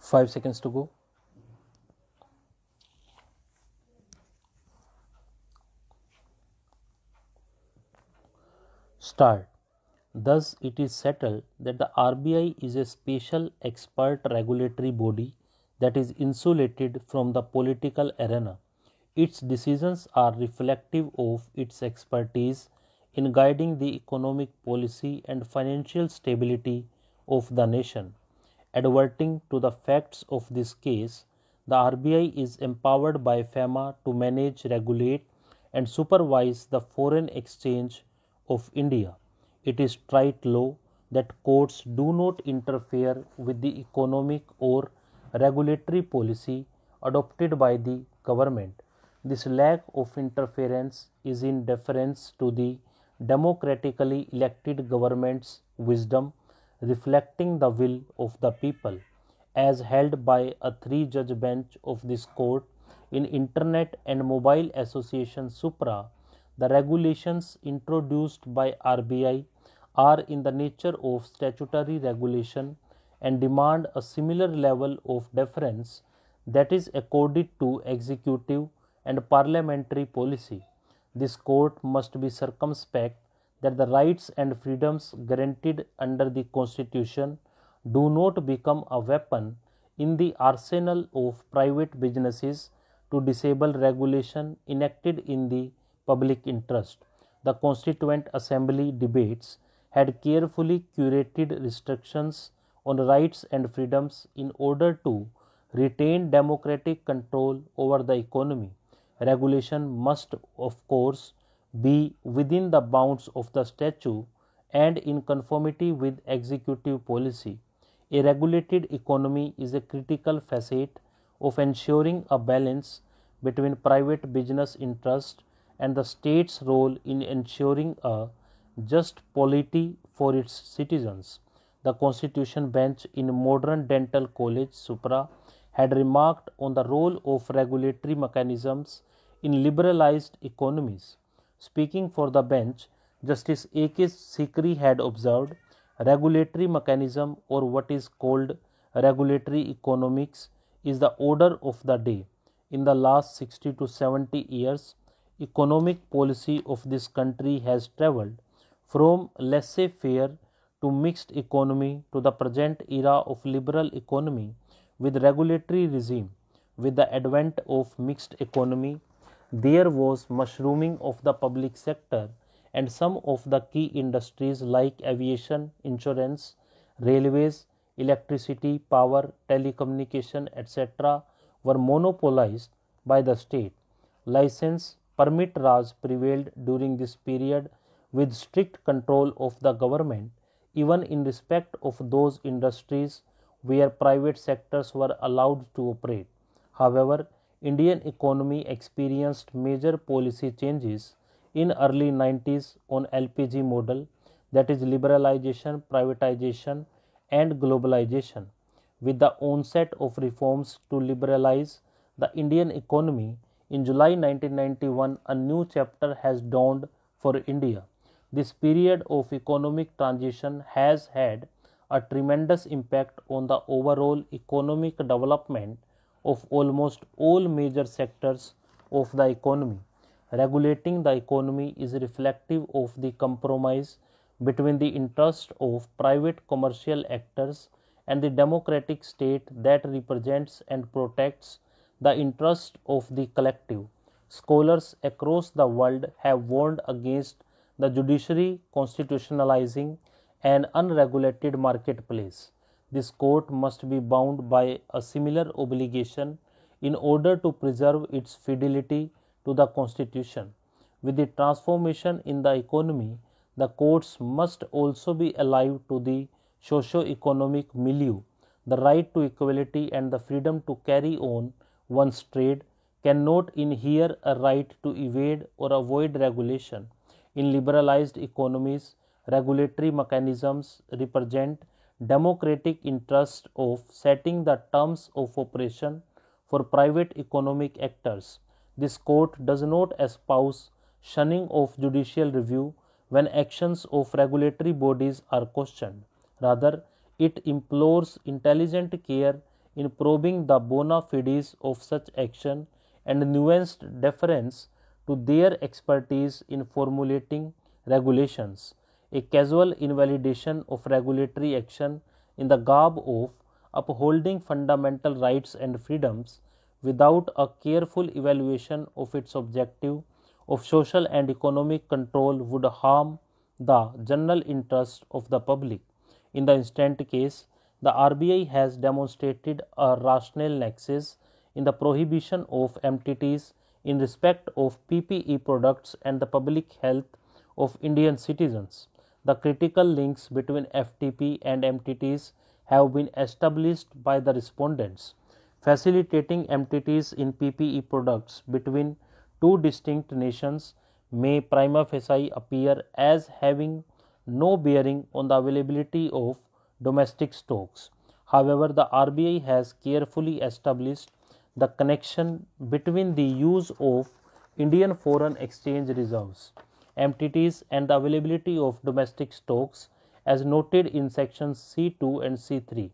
5 seconds to go. Start. Thus, it is settled that the RBI is a special expert regulatory body that is insulated from the political arena. Its decisions are reflective of its expertise in guiding the economic policy and financial stability of the nation. Adverting to the facts of this case, the RBI is empowered by FEMA to manage, regulate, and supervise the foreign exchange of India. It is trite law that courts do not interfere with the economic or regulatory policy adopted by the government. This lack of interference is in deference to the democratically elected government's wisdom, reflecting the will of the people, as held by a three-judge bench of this court in Internet and Mobile Association Supra. The regulations introduced by RBI are in the nature of statutory regulation and demand a similar level of deference that is accorded to executive and parliamentary policy. This court must be circumspect that the rights and freedoms guaranteed under the Constitution do not become a weapon in the arsenal of private businesses to disable regulation enacted in the public interest. The Constituent Assembly debates had carefully curated restrictions on rights and freedoms in order to retain democratic control over the economy. Regulation must, of course, be within the bounds of the statute and in conformity with executive policy. A regulated economy is a critical facet of ensuring a balance between private business interest and the state's role in ensuring a just polity for its citizens. The Constitution Bench in Modern Dental College Supra had remarked on the role of regulatory mechanisms in liberalized economies. Speaking for the bench, Justice A.K. Sikri had observed, regulatory mechanism, or what is called regulatory economics, is the order of the day. In the last 60 to 70 years, economic policy of this country has travelled from laissez-faire to mixed economy to the present era of liberal economy with regulatory regime. With the advent of mixed economy, there was mushrooming of the public sector, and some of the key industries like aviation, insurance, railways, electricity, power, telecommunication, etc. were monopolized by the state. License permit Raj prevailed during this period with strict control of the government, even in respect of those industries where private sectors were allowed to operate. However, Indian economy experienced major policy changes in early 90s on LPG model, that is liberalization, privatization and globalization. With the onset of reforms to liberalize the Indian economy in July 1991, a new chapter has dawned for India. This period of economic transition has had a tremendous impact on the overall economic development of almost all major sectors of the economy. Regulating the economy is reflective of the compromise between the interest of private commercial actors and the democratic state that represents and protects the interest of the collective. Scholars across the world have warned against the judiciary constitutionalizing an unregulated marketplace. This court must be bound by a similar obligation in order to preserve its fidelity to the Constitution. With the transformation in the economy, the courts must also be alive to the socio-economic milieu. The right to equality and the freedom to carry on one's trade cannot inhere a right to evade or avoid regulation. In liberalized economies, regulatory mechanisms represent democratic interest of setting the terms of operation for private economic actors. This court does not espouse shunning of judicial review when actions of regulatory bodies are questioned. Rather, it implores intelligent care in probing the bona fides of such action and nuanced deference to their expertise in formulating regulations. A casual invalidation of regulatory action in the garb of upholding fundamental rights and freedoms without a careful evaluation of its objective of social and economic control would harm the general interest of the public. In the instant case, the RBI has demonstrated a rational nexus in the prohibition of MTTs in respect of PPE products and the public health of Indian citizens. The critical links between FTP and MTTs have been established by the respondents. Facilitating MTTs in PPE products between two distinct nations may prima facie appear as having no bearing on the availability of domestic stocks. However, the RBI has carefully established the connection between the use of Indian foreign exchange reserves (MTTs) and the availability of domestic stocks, as noted in sections C2 and C3.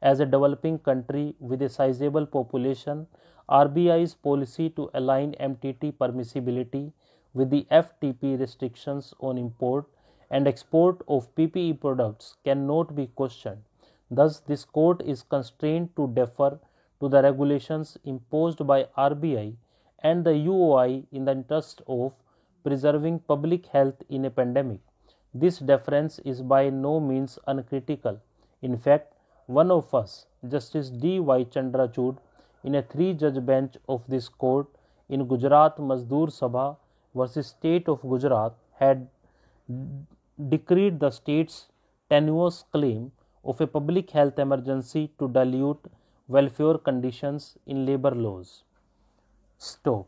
As a developing country with a sizable population, RBI's policy to align MTT permissibility with the FTP restrictions on import and export of PPE products cannot be questioned. Thus, this court is constrained to defer to the regulations imposed by RBI and the UOI in the interest of preserving public health in a pandemic. This deference is by no means uncritical. In fact, one of us, Justice D. Y. Chandrachud, in a 3-judge bench of this court in Gujarat Mazdoor Sabha versus State of Gujarat, had decreed the state's tenuous claim of a public health emergency to dilute welfare conditions in labor laws. Stop.